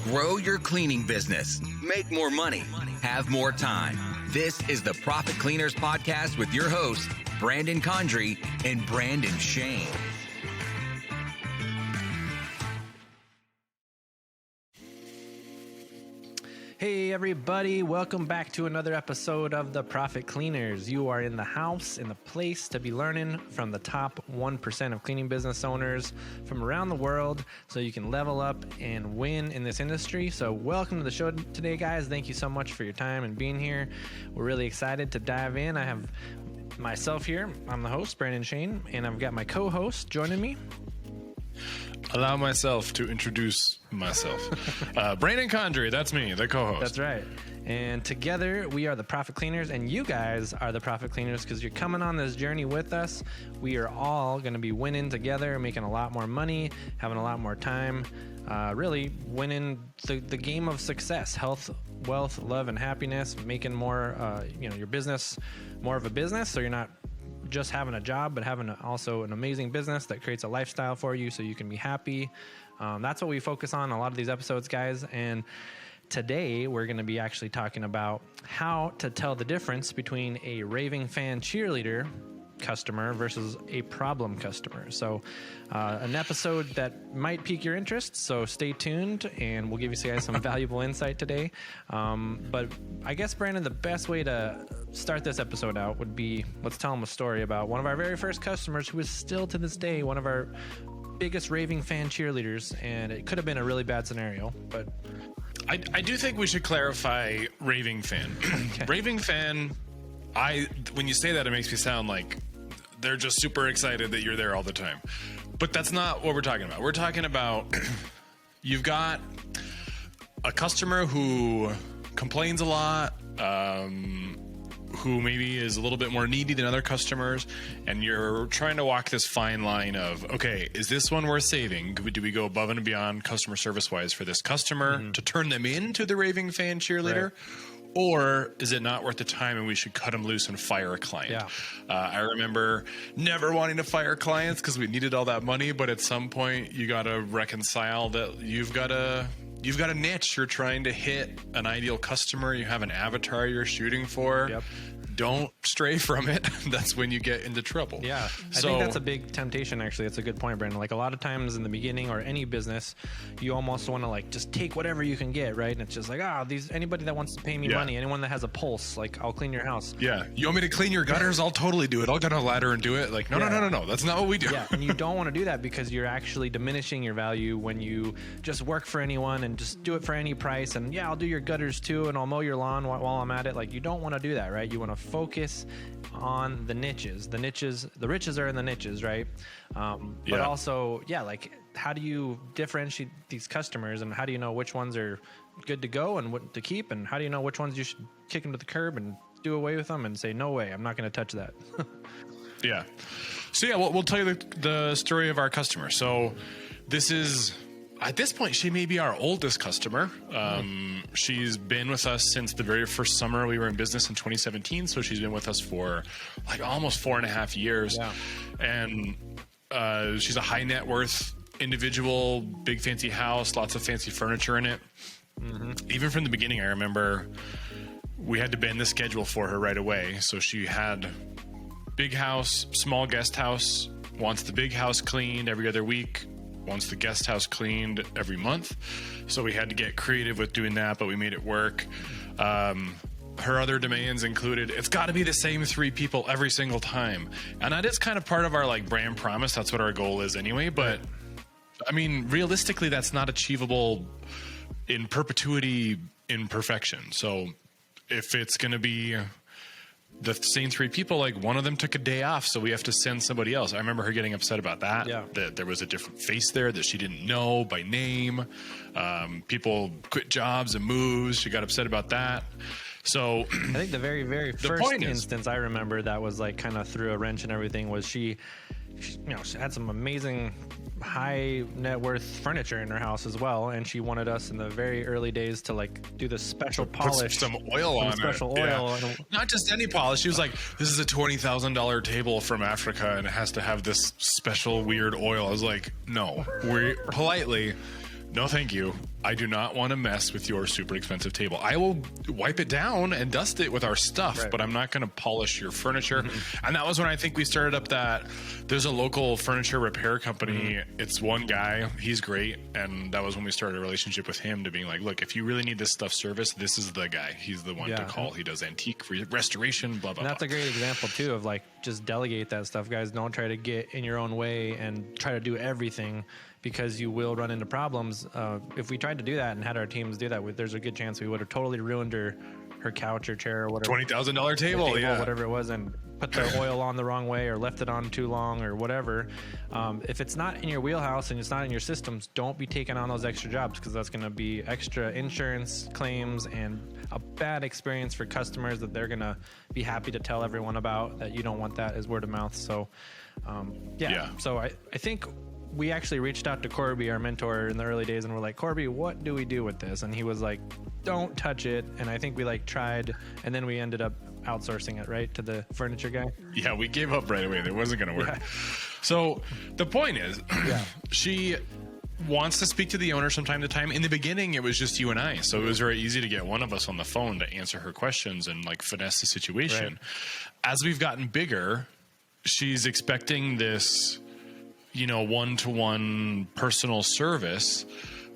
Grow your cleaning business. Make more money. Have more time. This is the Profit Cleaners Podcast with your hosts, Brandon Condry and Brandon Shane. Hey everybody, welcome back to another episode of the Profit Cleaners. You are in the house, in the place to be learning from the top 1% of cleaning business owners from around the world so you can level up and win in this industry. So welcome to the show today, guys. Thank you so much for your time and being here. We're really excited to dive in. I have myself here. I'm the host, Brandon Shane, and I've got my co-host joining me. Allow myself to introduce myself. Brandon Condry, that's me, the co-host. That's right. And together we are the Profit Cleaners, and you guys are the Profit Cleaners because you're coming on this journey with us. We are all going to be winning together, making a lot more money, having a lot more time, really winning the game of success, health, wealth, love, and happiness, making more, your business more of a business, so you're not just having a job, but having also an amazing business that creates a lifestyle for you so you can be happy. That's what we focus on a lot of these episodes, guys. And today we're going to be actually talking about how to tell the difference between a raving fan cheerleader customer versus a problem customer. So an episode that might pique your interest, so stay tuned and we'll give you guys some valuable insight today. But I guess, Brandon, the best way to start this episode out would be, let's tell them a story about one of our very first customers who is still to this day one of our biggest raving fan cheerleaders, and it could have been a really bad scenario, but I do think we should clarify raving fan. Okay. Raving fan, when you say that, it makes me sound like they're just super excited that you're there all the time. But that's not what we're talking about. We're talking about you've got a customer who complains a lot, who maybe is a little bit more needy than other customers, and you're trying to walk this fine line of, okay, is this one worth saving? Do we go above and beyond customer service-wise for this customer to turn them into the raving fan cheerleader? Right. Or is it not worth the time and we should cut them loose and fire a client? Yeah. I remember never wanting to fire clients because we needed all that money, but at some point you got to reconcile that you've got a niche. You're trying to hit an ideal customer. You have an avatar you're shooting for. Yep. Don't stray from it. That's when you get into trouble. Yeah. I think that's a big temptation, actually. It's a good point, Brandon. Like a lot of times in the beginning or any business, you almost want to like just take whatever you can get, right? And it's just like, anybody that wants to pay me money, anyone that has a pulse, like I'll clean your house. Yeah. You want me to clean your gutters? I'll totally do it. I'll get on a ladder and do it. Like, no. That's not what we do. Yeah. And you don't want to do that because you're actually diminishing your value when you just work for anyone and just do it for any price. And I'll do your gutters too, and I'll mow your lawn while I'm at it. Like, you don't want to do that, right? You want to focus on the niches. The riches are in the niches, right? But also, like, how do you differentiate these customers, and how do you know which ones are good to go and what to keep, and how do you know which ones you should kick them to the curb and do away with them and say, no way, I'm not going to touch that. Yeah. So we'll tell you the story of our customer. So this is, at this point, she may be our oldest customer. She's been with us since the very first summer we were in business in 2017. So she's been with us for like almost 4.5 years. Yeah. And she's a high net worth individual, big fancy house, lots of fancy furniture in it. Mm-hmm. Even from the beginning, I remember we had to bend the schedule for her right away. So she had big house, small guest house, wants the big house cleaned every other week, wants the guest house cleaned every month. So we had to get creative with doing that, but we made it work. Her other demands included, it's got to be the same 3 people every single time. And that is kind of part of our like brand promise. That's what our goal is anyway. But I mean, realistically, that's not achievable in perpetuity in perfection. So if it's going to be the same 3 people, like one of them took a day off, so we have to send somebody else. I remember her getting upset about that. Yeah. That there was a different face there that she didn't know by name. People quit jobs and moves. She got upset about that. So I think the very, very first instance I remember that was like kind of threw a wrench and everything was she had some amazing high net worth furniture in her house as well, and she wanted us in the very early days to like do the special polish, put some oil on special it. Oil, yeah. Not just any polish. She was like, "This is a $20,000 table from Africa, and it has to have this special weird oil." I was like, "No, we politely." no, thank you. I do not want to mess with your super expensive table. I will wipe it down and dust it with our stuff, but I'm not going to polish your furniture. And that was when I think we started up that there's a local furniture repair company. It's one guy. He's great. And that was when we started a relationship with him to being like, look, if you really need this stuff serviced, this is the guy. He's the one to call. He does antique restoration, blah, blah, and that's a great example too of like, just delegate that stuff, guys. Don't try to get in your own way and try to do everything, because you will run into problems. If we tried to do that and had our teams do that, there's a good chance we would have totally ruined her couch or chair or whatever. $20,000 table, whatever it was, and put the oil on the wrong way or left it on too long or whatever. If it's not in your wheelhouse and it's not in your systems, don't be taking on those extra jobs, because that's going to be extra insurance claims and a bad experience for customers that they're going to be happy to tell everyone about. That you don't want that as word of mouth. So, So I think we actually reached out to Corby, our mentor, in the early days, and we're like, Corby, what do we do with this? And he was like, don't touch it. And I think we like tried, and then we ended up outsourcing it, right, to the furniture guy. Yeah, we gave up right away. It wasn't going to work. Yeah. So the point is, she wants to speak to the owner from time to time. In the beginning, it was just you and I. So it was very easy to get one of us on the phone to answer her questions and like finesse the situation. Right. As we've gotten bigger, she's expecting this, one-to-one personal service,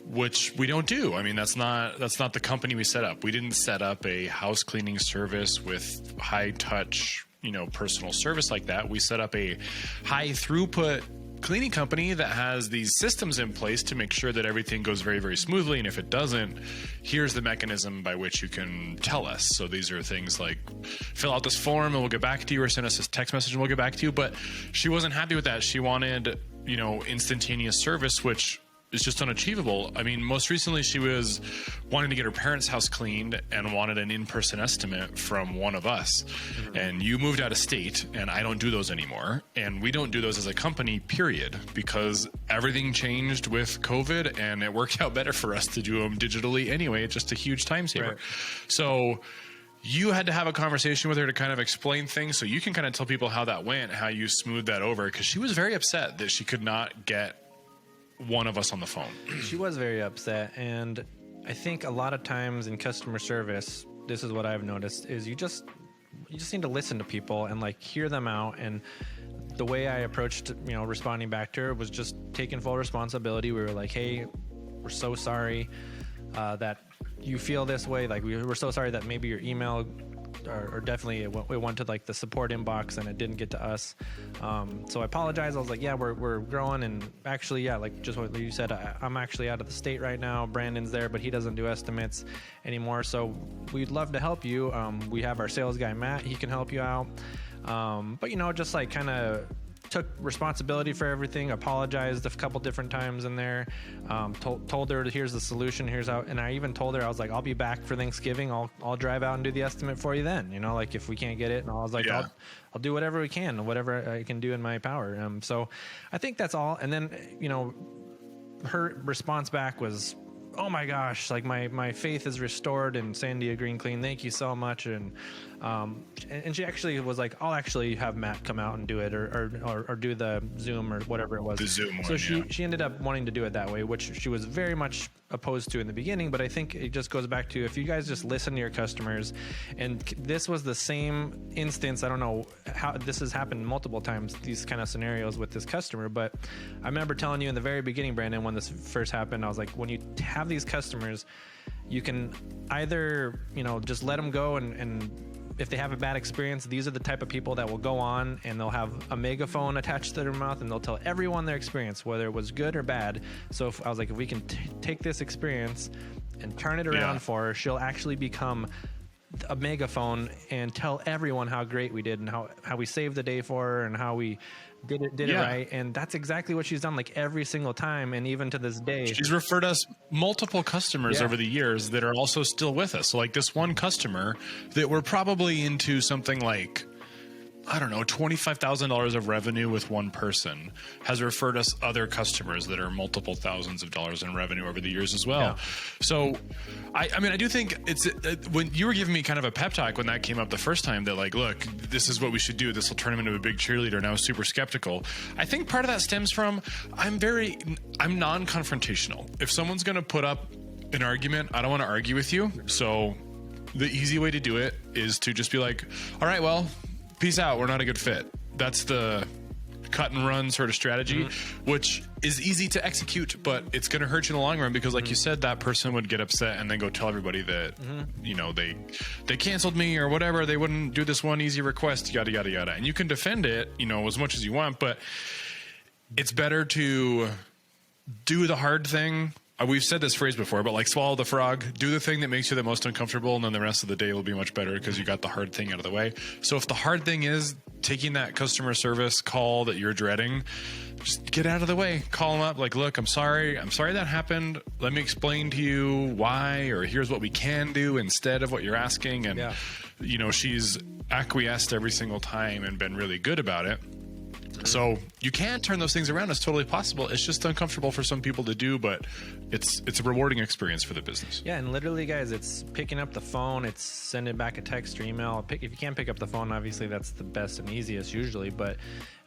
which we don't do. I mean, that's not the company we set up. We didn't set up a house cleaning service with high touch, personal service like that. We set up a high throughput cleaning company that has these systems in place to make sure that everything goes very, very smoothly. And if it doesn't, here's the mechanism by which you can tell us. So these are things like fill out this form and we'll get back to you, or send us a text message and we'll get back to you. But she wasn't happy with that. She wanted, instantaneous service, which is just unachievable. I mean, most recently she was wanting to get her parents' house cleaned and wanted an in-person estimate from one of us. And you moved out of state, and I don't do those anymore. And we don't do those as a company, period, because everything changed with COVID and it worked out better for us to do them digitally anyway. It's just a huge time saver. Right. So you had to have a conversation with her to kind of explain things, so you can kind of tell people how that went, how you smoothed that over, because she was very upset that she could not get one of us on the phone. She was very upset, and I think a lot of times in customer service, this is what I've noticed, is you just need to listen to people and like hear them out. And the way I approached, responding back to her was just taking full responsibility. We were like, hey, we're so sorry that you feel this way. Like, we're so sorry that maybe your email or definitely it went to like the support inbox and it didn't get to us. So I apologize. I was like, yeah, we're growing, and actually, like just what you said, I'm actually out of the state right now. Brandon's there, but he doesn't do estimates anymore. So we'd love to help you. We have our sales guy, Matt. He can help you out. But just like kind of took responsibility for everything, apologized a couple different times in there, told her here's the solution, here's how, and I even told her, I was like, I'll be back for Thanksgiving, I'll drive out and do the estimate for you then, like if we can't get it. And I was like, I'll do whatever we can, whatever I can do in my power. So I think that's all. And then her response back was, oh my gosh, like my faith is restored in Sandia Green Clean. Thank you so much. And she actually was like, I'll actually have Matt come out and do it, or do the Zoom or whatever it was. The Zoom one, so she ended up wanting to do it that way, which she was very much opposed to in the beginning. But I think it just goes back to, if you guys just listen to your customers, and this was the same instance. I don't know how this has happened multiple times, these kind of scenarios with this customer, but I remember telling you in the very beginning, Brandon, when this first happened, I was like, when you have these customers, you can either, just let them go, and if they have a bad experience, these are the type of people that will go on and they'll have a megaphone attached to their mouth and they'll tell everyone their experience, whether it was good or bad. So I was like, if we can take this experience and turn it around for her, she'll actually become a megaphone and tell everyone how great we did and how we saved the day for her and how we did it right. And that's exactly what she's done, like every single time. And even to this day, she's referred us multiple customers over the years that are also still with us. So like this one customer that we're probably into something like I don't know, $25,000 of revenue with one person has referred us other customers that are multiple thousands of dollars in revenue over the years as well. Yeah. So, I mean, I do think it's when you were giving me kind of a pep talk when that came up the first time that like, look, this is what we should do. This will turn him into a big cheerleader. And I was super skeptical. I think part of that stems from I'm non-confrontational. If someone's going to put up an argument, I don't want to argue with you. So the easy way to do it is to just be like, all right, well, peace out. We're not a good fit. That's the cut and run sort of strategy, which is easy to execute, but it's going to hurt you in the long run because like you said, that person would get upset and then go tell everybody that, you know, they canceled me or whatever. They wouldn't do this one easy request, yada, yada, yada. And you can defend it, you know, as much as you want, but it's better to do the hard thing. We've said this phrase before, but like swallow the frog, do the thing that makes you the most uncomfortable, and then the rest of the day will be much better because you got the hard thing out of the way. So if the hard thing is taking that customer service call that you're dreading, just get out of the way. Call them up like, look, I'm sorry that happened. Let me explain to you why, or here's what we can do instead of what you're asking. And, you know, she's acquiesced every single time and been really good about it. So you can turn those things around. It's totally possible. It's just uncomfortable for some people to do, but it's a rewarding experience for the business. Yeah, and literally, guys, it's picking up the phone. It's sending back a text or email. If you can't pick up the phone, obviously that's the best and easiest usually. But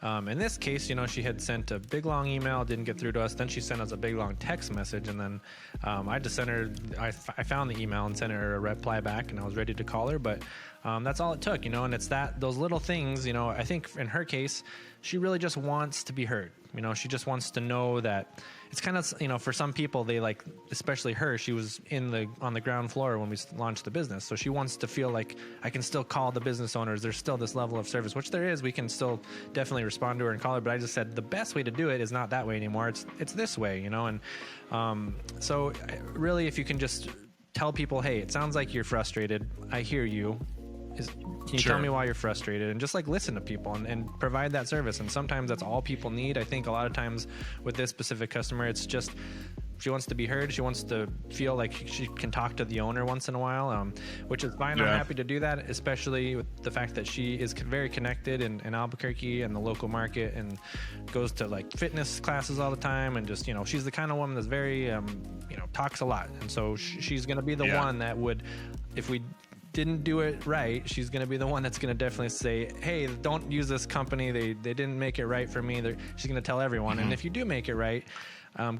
in this case, you know, she had sent a big long email, didn't get through to us. Then she sent us a big long text message, and then I just sent her. I found the email and sent her a reply back, and I was ready to call her. But that's all it took, you know. And it's those little things, you know. I think in her case, she really just wants to be heard. You know, she just wants to know that it's kind of, you know, for some people, they like, especially her, she was on the ground floor when we launched the business. So she wants to feel like I can still call the business owners. There's still this level of service, which there is. We can still definitely respond to her and call her. But I just said the best way to do it is not that way anymore. It's this way, you know. And so really, if you can just tell people, hey, it sounds like you're frustrated. I hear you. Can you tell me why you're frustrated? And just like listen to people and provide that service. And sometimes that's all people need. I think a lot of times with this specific customer, it's just she wants to be heard. She wants to feel like she can talk to the owner once in a while, which is fine. I'm happy to do that, especially with the fact that she is very connected in Albuquerque and the local market and goes to like fitness classes all the time. And just, you know, she's the kind of woman that's very, you know, talks a lot. And so she's going to be the one that would, if we didn't do it right, she's going to be the one that's going to definitely say, hey, don't use this company. They didn't make it right for me. She's going to tell everyone. And if you do make it right,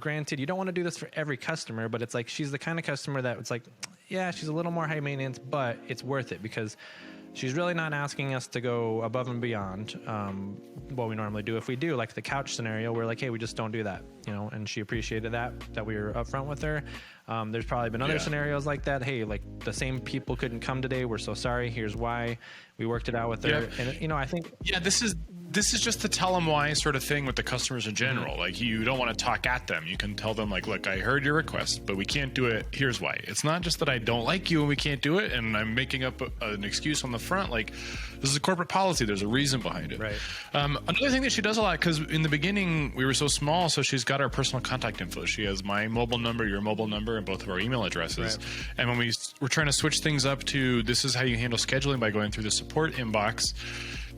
granted, you don't want to do this for every customer, but it's like she's the kind of customer that it's like, yeah, she's a little more high maintenance, but it's worth it because she's really not asking us to go above and beyond what we normally do. If we do, like the couch scenario, we're like, hey, we just don't do that, you know, and she appreciated that we were upfront with her. There's probably been other scenarios like that. Hey, like the same people couldn't come today. We're so sorry. Here's why. We worked it out with her. And, you know, I think... Yeah, this is just the tell them why sort of thing with the customers in general. Like, you don't want to talk at them. You can tell them, like, look, I heard your request, but we can't do it. Here's why. It's not just that I don't like you and we can't do it and I'm making up an excuse on the front. Like, this is a corporate policy. There's a reason behind it. Right. Another thing that she does a lot, because in the beginning we were so small, so she's got our personal contact info. She has my mobile number, your mobile number, and both of our email addresses. Right. And when we're trying to switch things up to this is how you handle scheduling by going through the support inbox,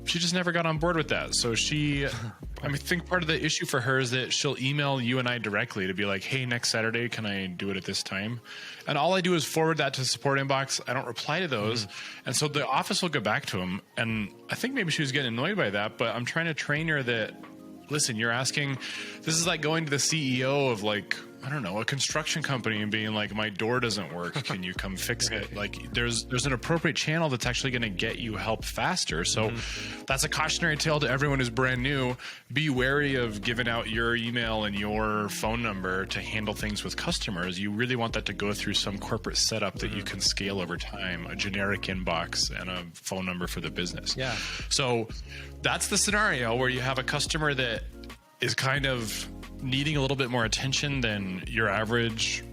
she just never got on board with that. So I think part of the issue for her is that she'll email you and I directly to be like, hey, next Saturday, can I do it at this time? And all I do is forward that to the support inbox. I don't reply to those. And so the office will go back to them. And I think maybe she was getting annoyed by that, but I'm trying to train her that, listen, you're asking, this is like going to the CEO of like, I don't know, a construction company and being like, my door doesn't work. Can you come fix it? Like there's an appropriate channel that's actually going to get you help faster. So that's a cautionary tale to everyone who's brand new. Be wary of giving out your email and your phone number to handle things with customers. You really want that to go through some corporate setup that you can scale over time, a generic inbox and a phone number for the business. Yeah. So that's the scenario where you have a customer that is kind of needing a little bit more attention than your average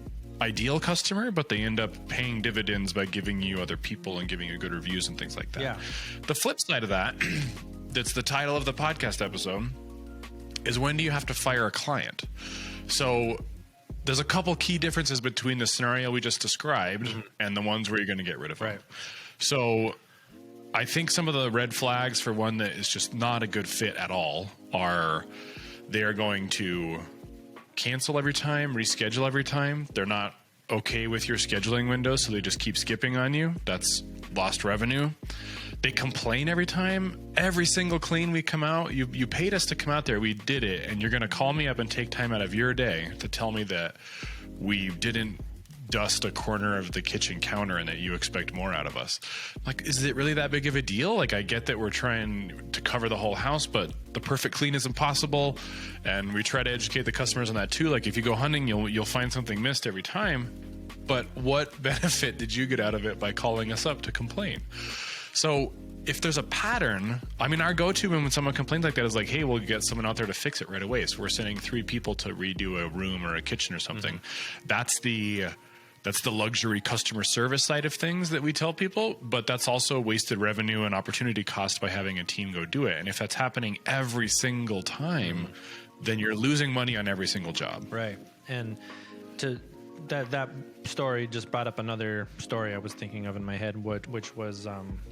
ideal customer, but they end up paying dividends by giving you other people and giving you good reviews and things like that. Yeah. The flip side of that, that's the title of the podcast episode, is when do you have to fire a client? So there's a couple key differences between the scenario we just described and the ones where you're going to get rid of them. Right. So I think some of the red flags for one that is just not a good fit at all are they're going to cancel every time, reschedule every time. They're not okay with your scheduling window, so they just keep skipping on you. That's lost revenue. They complain every time. Every single clean we come out, you paid us to come out there. We did it, and you're going to call me up and take time out of your day to tell me that we didn't dust a corner of the kitchen counter and that you expect more out of us. Like, is it really that big of a deal? Like, I get that we're trying to cover the whole house, but the perfect clean is impossible, and we try to educate the customers on that too. Like, if you go hunting, you'll find something missed every time, but what benefit did you get out of it by calling us up to complain? So if there's a pattern, I mean, our go-to when someone complains like that is like, hey, we'll get someone out there to fix it right away. So we're sending 3 people to redo a room or a kitchen or something. Mm-hmm. That's the luxury customer service side of things that we tell people, but that's also wasted revenue and opportunity cost by having a team go do it. And if that's happening every single time, then you're losing money on every single job. Right. And that story just brought up another story I was thinking of in my head, which was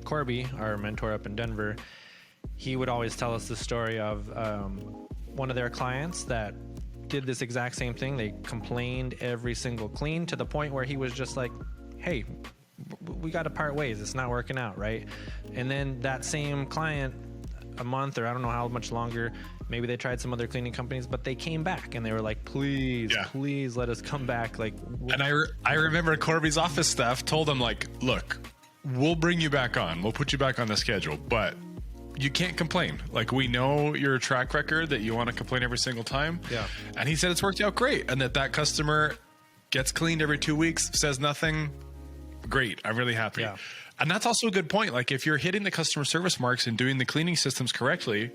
Corby, our mentor up in Denver. He would always tell us the story of one of their clients that did this exact same thing. They complained every single clean to the point where he was just like, hey, we got to part ways. It's not working out, right? And then that same client, a month or I don't know how much longer, maybe they tried some other cleaning companies, but they came back and they were like, please let us come back. Like, and I remember Corby's office staff told him, like, look, we'll bring you back on. We'll put you back on the schedule, but you can't complain. Like, we know your track record that you want to complain every single time. Yeah. And he said it's worked out great. And that customer gets cleaned every 2 weeks, says nothing. Great. I'm really happy. Yeah. And that's also a good point. Like, if you're hitting the customer service marks and doing the cleaning systems correctly,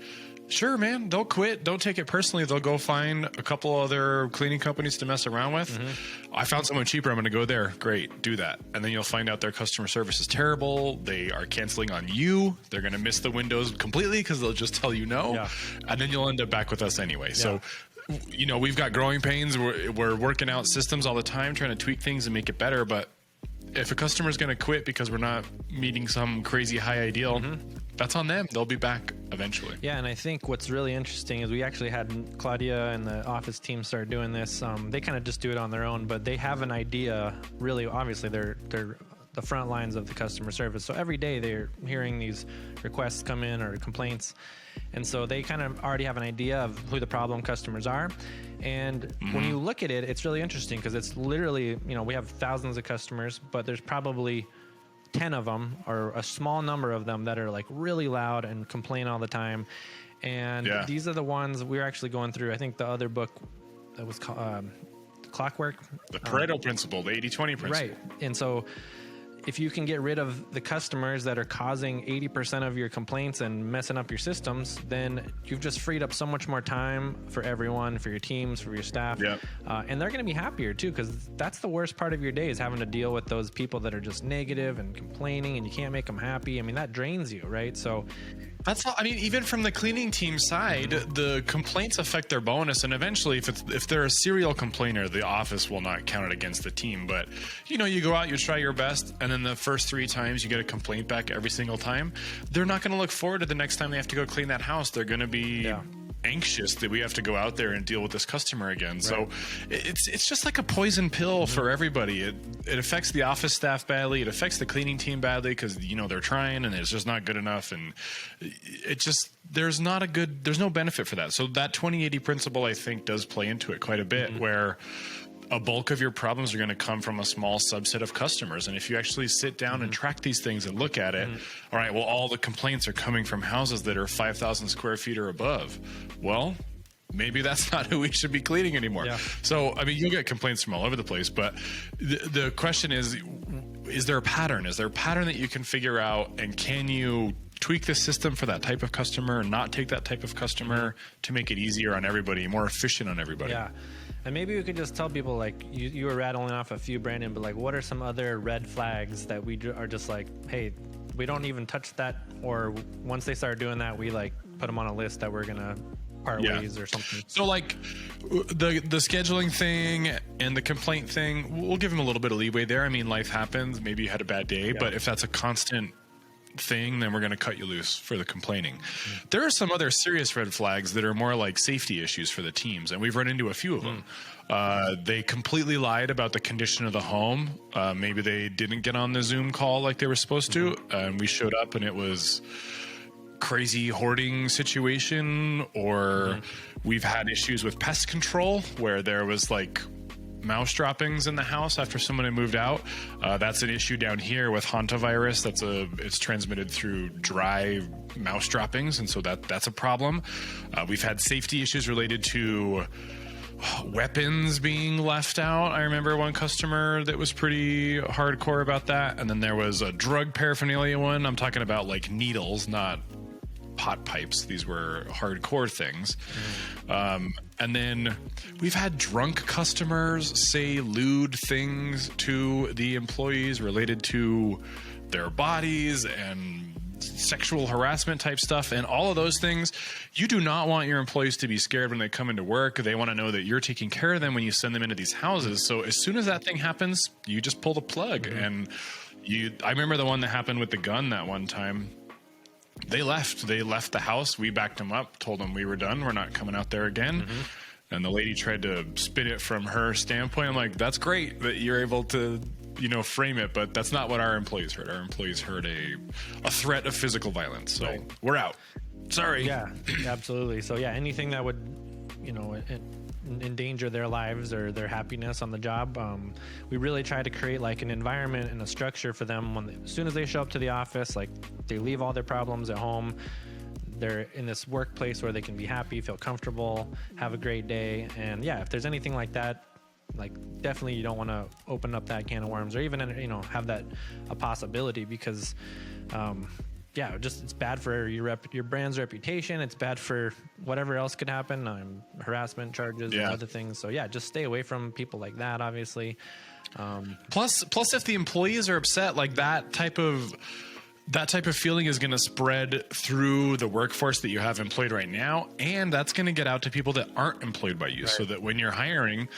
sure, man, they'll quit. Don't take it personally. They'll go find a couple other cleaning companies to mess around with. Mm-hmm. I found someone cheaper. I'm going to go there. Great. Do that. And then you'll find out their customer service is terrible. They are canceling on you. They're going to miss the windows completely because they'll just tell you no. Yeah. And then you'll end up back with us anyway. Yeah. So, you know, we've got growing pains. We're working out systems all the time, trying to tweak things and make it better. But if a customer's going to quit because we're not meeting some crazy high ideal, that's on them. They'll be back eventually. Yeah, and I think what's really interesting is we actually had Claudia and the office team start doing this. They kind of just do it on their own, but they have an idea. Really, obviously, they're the front lines of the customer service. So every day they're hearing these requests come in or complaints. And so they kind of already have an idea of who the problem customers are. And when you look at it, it's really interesting because it's literally, you know, we have thousands of customers, but there's probably 10 of them or a small number of them that are like really loud and complain all the time. And these are the ones we're actually going through. I think the other book that was called Clockwork. The Pareto principle, the 80-20 principle. Right. And so if you can get rid of the customers that are causing 80% of your complaints and messing up your systems, then you've just freed up so much more time for everyone, for your teams, for your staff. Yep. And they're going to be happier too, because that's the worst part of your day is having to deal with those people that are just negative and complaining and you can't make them happy. I mean, that drains you, right? So that's all. I mean, even from the cleaning team side, the complaints affect their bonus, and eventually, if they're a serial complainer, the office will not count it against the team. But you know, you go out, you try your best, and then the first 3 times you get a complaint back every single time. They're not going to look forward to the next time they have to go clean that house. They're going to be anxious that we have to go out there and deal with this customer again. Right. So it's just like a poison pill for everybody. It affects the office staff badly. It affects the cleaning team badly because, you know, they're trying and it's just not good enough. And it just, there's no benefit for that. So that 20-80 principle, I think, does play into it quite a bit, where a bulk of your problems are going to come from a small subset of customers. And if you actually sit down and track these things and look at it, all right, well, all the complaints are coming from houses that are 5,000 square feet or above. Well, maybe that's not who we should be cleaning anymore. Yeah. So, I mean, you'll get complaints from all over the place, but the question is there a pattern? Is there a pattern that you can figure out, and can you tweak the system for that type of customer and not take that type of customer to make it easier on everybody, more efficient on everybody? Yeah. And maybe we could just tell people, like, you were rattling off a few, Brandon, but like, what are some other red flags that we are just like, hey, we don't even touch that, or once they start doing that, we like put them on a list that we're going to part ways or something. So like the scheduling thing and the complaint thing, we'll give them a little bit of leeway there. I mean, life happens. Maybe you had a bad day, but if that's a constant thing, then we're going to cut you loose for the complaining. There are some other serious red flags that are more like safety issues for the teams, and we've run into a few of them. They completely lied about the condition of the home. Maybe they didn't get on the Zoom call like they were supposed to, and we showed up and it was crazy hoarding situation, or we've had issues with pest control where there was like mouse droppings in the house after someone had moved out. That's an issue down here with hantavirus. It's transmitted through dry mouse droppings, and so that's a problem. We've had safety issues related to weapons being left out. I remember one customer that was pretty hardcore about that. And then there was a drug paraphernalia one. I'm talking about like needles, not pot pipes. These were hardcore things. And then we've had drunk customers say lewd things to the employees related to their bodies and sexual harassment type stuff, and all of those things. You do not want your employees to be scared when they come into work. They want to know that you're taking care of them when you send them into these houses. So as soon as that thing happens, you just pull the plug. And I remember the one that happened with the gun that one time. They left the house. We backed them up, told them we were done. We're not coming out there again. And the lady tried to spin it from her standpoint. I'm like, that's great that you're able to, frame it, but that's not what our employees heard. Our employees heard a threat of physical violence. So we're out. Sorry. Yeah, absolutely. So yeah, anything that would, endanger their lives or their happiness on the job. We really try to create like an environment and a structure for them as soon as they show up to the office, like they leave all their problems at home. They're in this workplace where they can be happy, feel comfortable, have a great day. And yeah, if there's anything like that, like definitely you don't want to open up that can of worms or even, have that a possibility because, it's bad for your brand's reputation. It's bad for whatever else could happen, harassment charges and other things. So yeah, just stay away from people like that, obviously. Plus if the employees are upset, like that type of feeling is going to spread through the workforce that you have employed right now. And that's going to get out to people that aren't employed by you. Right. So that when you're hiring,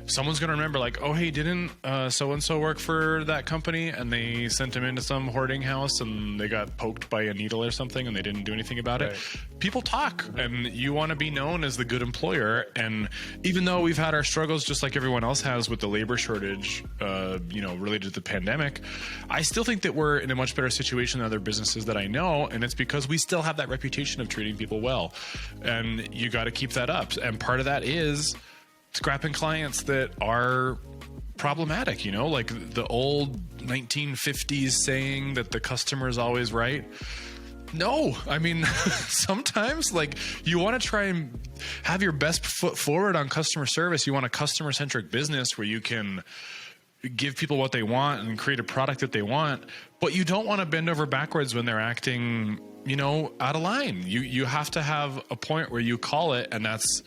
someone's going to remember like, oh, hey, didn't so-and-so work for that company? And they sent him into some hoarding house and they got poked by a needle or something and they didn't do anything about it. People talk and you want to be known as the good employer. And even though we've had our struggles just like everyone else has with the labor shortage, related to the pandemic, I still think that we're in a much better situation than other businesses that I know. And it's because we still have that reputation of treating people well. And you got to keep that up. And part of that is scrapping clients that are problematic, like the old 1950s saying that the customer is always right. No, I mean, sometimes like you want to try and have your best foot forward on customer service. You want a customer centric business where you can give people what they want and create a product that they want, but you don't want to bend over backwards when they're acting, out of line. You have to have a point where you call it, and that's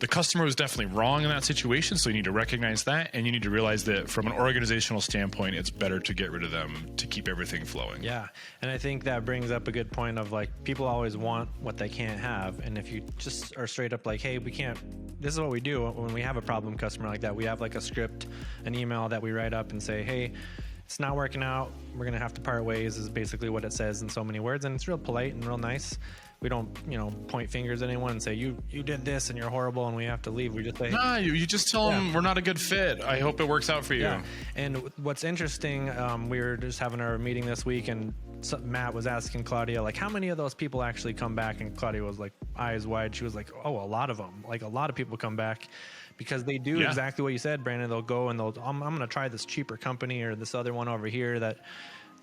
the customer was definitely wrong in that situation. So you need to recognize that, and you need to realize that from an organizational standpoint, it's better to get rid of them to keep everything flowing. Yeah. And I think that brings up a good point of like, people always want what they can't have. And if you just are straight up like, hey, this is what we do when we have a problem customer like that. We have like a script, an email that we write up and say, hey, it's not working out. We're going to have to part ways is basically what it says in so many words. And it's real polite and real nice. We don't, point fingers at anyone and say, you did this and you're horrible and we have to leave. We just say, no, you just tell them we're not a good fit. I hope it works out for you. Yeah. And what's interesting, we were just having our meeting this week and Matt was asking Claudia, like, how many of those people actually come back? And Claudia was like, eyes wide. She was like, oh, a lot of them. Like a lot of people come back because they do exactly what you said, Brandon. They'll go and I'm going to try this cheaper company or this other one over here that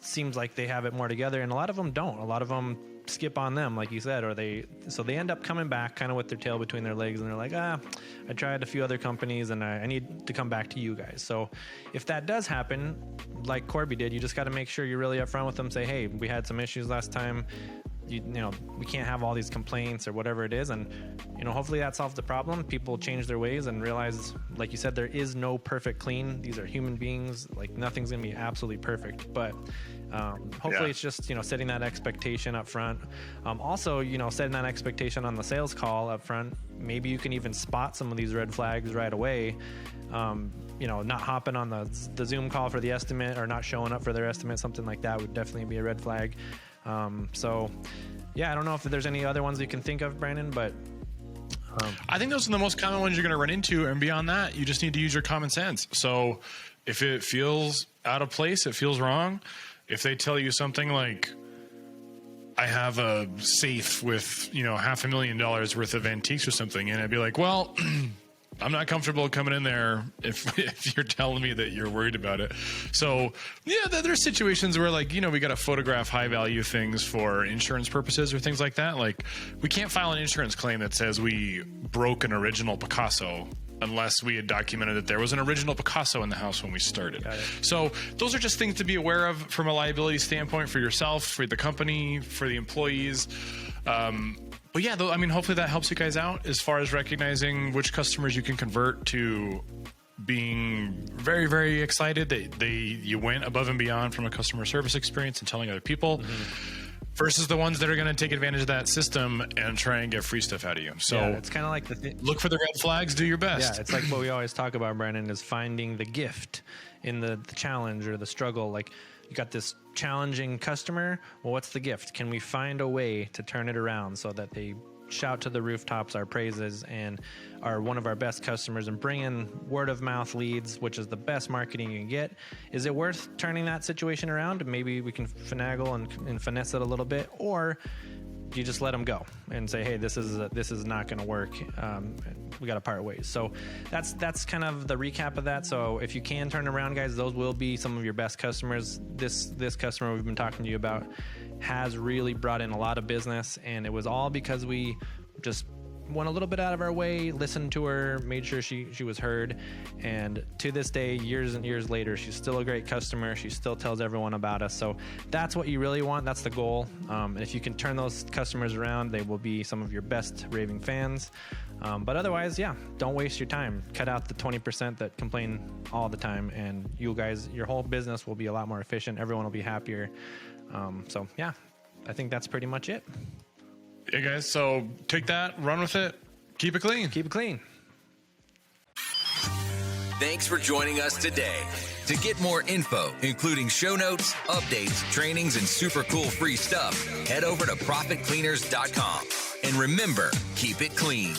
seems like they have it more together. And a lot of them don't. A lot of them skip on them, like you said, or they end up coming back kind of with their tail between their legs and they're like, I tried a few other companies and I need to come back to you guys. So if that does happen, like Corby did, you just got to make sure you're really upfront with them. Say, hey, we had some issues last time. We can't have all these complaints or whatever it is. And, hopefully that solves the problem. People change their ways and realize, like you said, there is no perfect clean. These are human beings. Like nothing's going to be absolutely perfect, but hopefully it's just, setting that expectation up front. Also, setting that expectation on the sales call up front. Maybe you can even spot some of these red flags right away. Not hopping on the Zoom call for the estimate or not showing up for their estimate, something like that would definitely be a red flag. So yeah, I don't know if there's any other ones you can think of, Brandon, but I think those are the most common ones you're going to run into. And beyond that, you just need to use your common sense. So if it feels out of place, it feels wrong. If they tell you something like, I have a safe with, $500,000 worth of antiques or something, and I'd be like, well, I'm not comfortable coming in there if you're telling me that you're worried about it. So yeah, there's situations where we got to photograph high value things for insurance purposes or things like that. Like we can't file an insurance claim that says we broke an original Picasso unless we had documented that there was an original Picasso in the house when we started. So those are just things to be aware of from a liability standpoint for yourself, for the company, for the employees. But yeah, hopefully that helps you guys out as far as recognizing which customers you can convert to being very, very excited that you went above and beyond from a customer service experience and telling other people. Versus the ones that are going to take advantage of that system and try and get free stuff out of you. So yeah, it's kind of like look for the red flags, do your best. Yeah, it's like what we always talk about, Brandon, is finding the gift in the challenge or the struggle. Like you got this challenging customer. Well, what's the gift? Can we find a way to turn it around so that they shout to the rooftops our praises and are one of our best customers and bring in word of mouth leads, which is the best marketing you can get? Is it worth turning that situation around? Maybe we can finagle and finesse it a little bit, or you just let them go and say, hey, this is not going to work. We got to part ways. So that's kind of the recap of that. So if you can turn around, guys, those will be some of your best customers. This customer we've been talking to you about has really brought in a lot of business, and it was all because we just went a little bit out of our way, listened to her, made sure she was heard. And to this day, years and years later, she's still a great customer. She still tells everyone about us. So that's what you really want. That's the goal. And if you can turn those customers around, they will be some of your best raving fans. But otherwise, yeah, don't waste your time. Cut out the 20% that complain all the time, and you guys, your whole business will be a lot more efficient. Everyone will be happier. So yeah, I think that's pretty much it. Yeah, guys. So take that, run with it, keep it clean. Keep it clean. Thanks for joining us today. To get more info, including show notes, updates, trainings, and super cool free stuff, head over to ProfitCleaners.com. And remember, keep it clean.